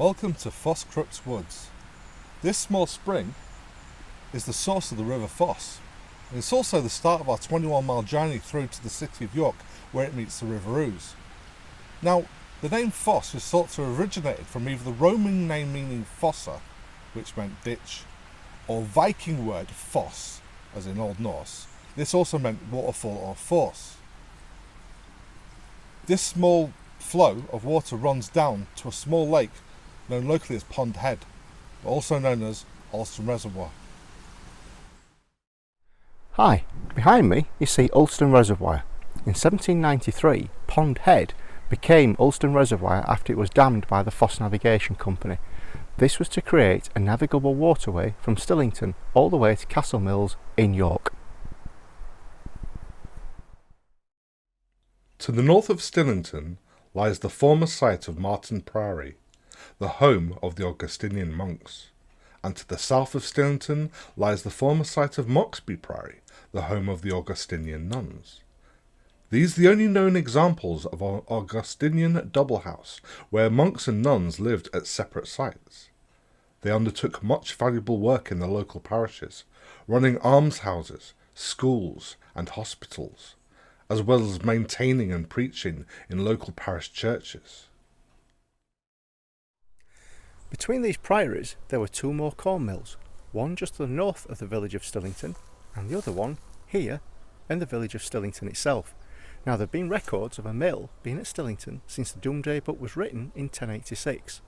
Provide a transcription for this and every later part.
Welcome to Foss Crook's Woods. This small spring is the source of the River Foss. And it's also the start of our 21-mile journey through to the city of York, where it meets the River Ouse. Now, the name Foss is thought to have originated from either the Roman name meaning fossa, which meant ditch, or Viking word foss, as in Old Norse. This also meant waterfall or force. This small flow of water runs down to a small lake known locally as Pond Head, also known as Oulston Reservoir. Hi, behind me you see Oulston Reservoir. In 1793, Pond Head became Oulston Reservoir after it was dammed by the Foss Navigation Company. This was to create a navigable waterway from Stillington all the way to Castle Mills in York. To the north of Stillington lies the former site of Marton Priory, the home of the Augustinian monks, and to the south of Stillington lies the former site of Moxby Priory, the home of the Augustinian nuns. These are the only known examples of an Augustinian double house, where monks and nuns lived at separate sites. They undertook much valuable work in the local parishes, running almshouses, schools and hospitals, as well as maintaining and preaching in local parish churches. Between these priories there were two more corn mills, one just to the north of the village of Stillington and the other one here in the village of Stillington itself. Now there have been records of a mill being at Stillington since the Domesday Book was written in 1086.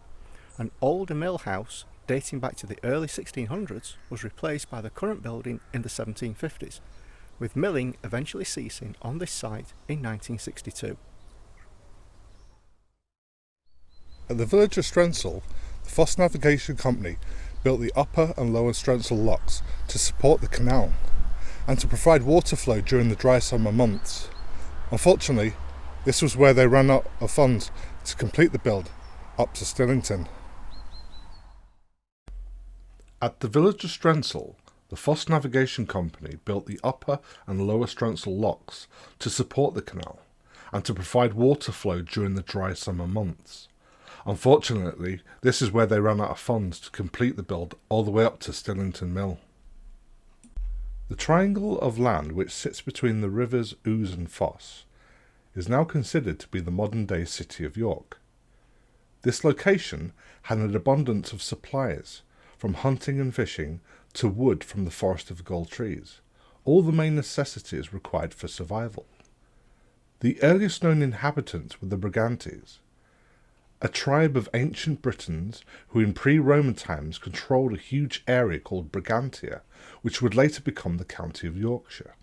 An older mill house dating back to the early 1600s was replaced by the current building in the 1750s, with milling eventually ceasing on this site in 1962. At the village of Strensall, the Foss Navigation Company built the upper and lower Strensall locks to support the canal and to provide water flow during the dry summer months. Unfortunately, this was where they ran out of funds to complete the build up to Stillington. At the village of Strensall, the Foss Navigation Company built the upper and lower Strensall locks to support the canal and to provide water flow during the dry summer months. Unfortunately, this is where they ran out of funds to complete the build all the way up to Stillington Mill. The triangle of land which sits between the rivers Ouse and Foss is now considered to be the modern-day city of York. This location had an abundance of supplies, from hunting and fishing to wood from the forest of gold trees, all the main necessities required for survival. The earliest known inhabitants were the Brigantes, a tribe of ancient Britons who in pre-Roman times controlled a huge area called Brigantia, which would later become the county of Yorkshire.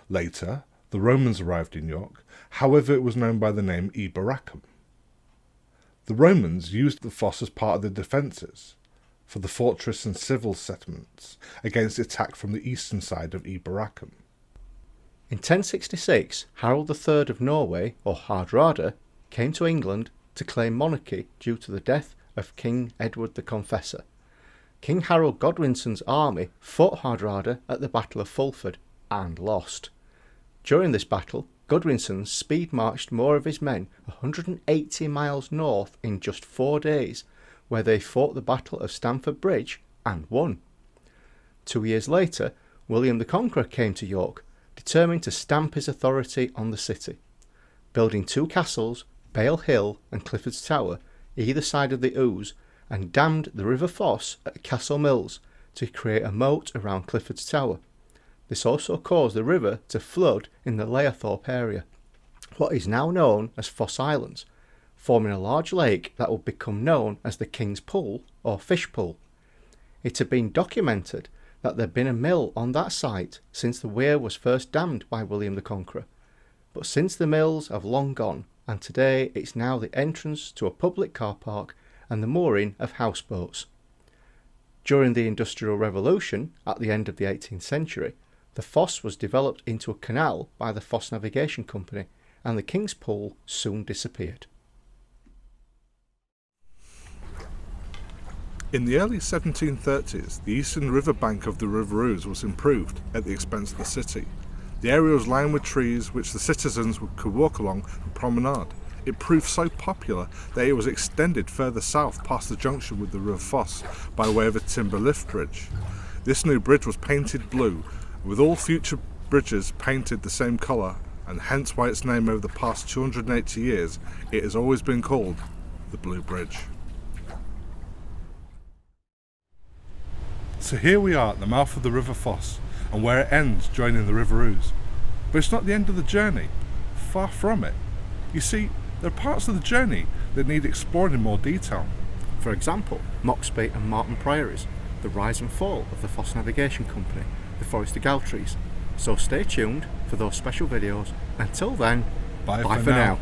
Later, the Romans arrived in York, however it was known by the name Eboracum. The Romans used the foss as part of their defences for the fortress and civil settlements against attack from the eastern side of Eboracum. In 1066, Harold III of Norway, or Hardrada, came to England to claim monarchy due to the death of King Edward the Confessor. King Harold Godwinson's army fought Hardrada at the Battle of Fulford and lost. During this battle, Godwinson speed marched more of his men 180 miles north in just 4 days, where they fought the Battle of Stamford Bridge and won. 2 years later, William the Conqueror came to York, determined to stamp his authority on the city, building 2 castles, Bale Hill and Clifford's Tower, either side of the Ouse, and dammed the River Foss at Castle Mills to create a moat around Clifford's Tower. This also caused the river to flood in the Layerthorpe area, what is now known as Foss Islands, forming a large lake that would become known as the King's Pool or Fish Pool. It had been documented that there had been a mill on that site since the weir was first dammed by William the Conqueror, but since the mills have long gone, and today it's now the entrance to a public car park and the mooring of houseboats. During the Industrial Revolution, at the end of the 18th century, the foss was developed into a canal by the Foss Navigation Company, and the King's Pool soon disappeared. In the early 1730s, the eastern riverbank of the River Ouse was improved at the expense of the city. The area was lined with trees which the citizens could walk along and promenade. it proved so popular that it was extended further south past the junction with the River Foss by way of a timber lift bridge. This new bridge was painted blue, with all future bridges painted the same colour, and hence why its name over the past 280 years, it has always been called the Blue Bridge. So here we are at the mouth of the River Foss, and where it ends joining the River Ouse. But it's not the end of the journey, far from it. You see, there are parts of the journey that need exploring in more detail. For example, Moxby and Marton Priories, the rise and fall of the Foss Navigation Company, the Forest of Galtrees. So stay tuned for those special videos. Until then, bye for now.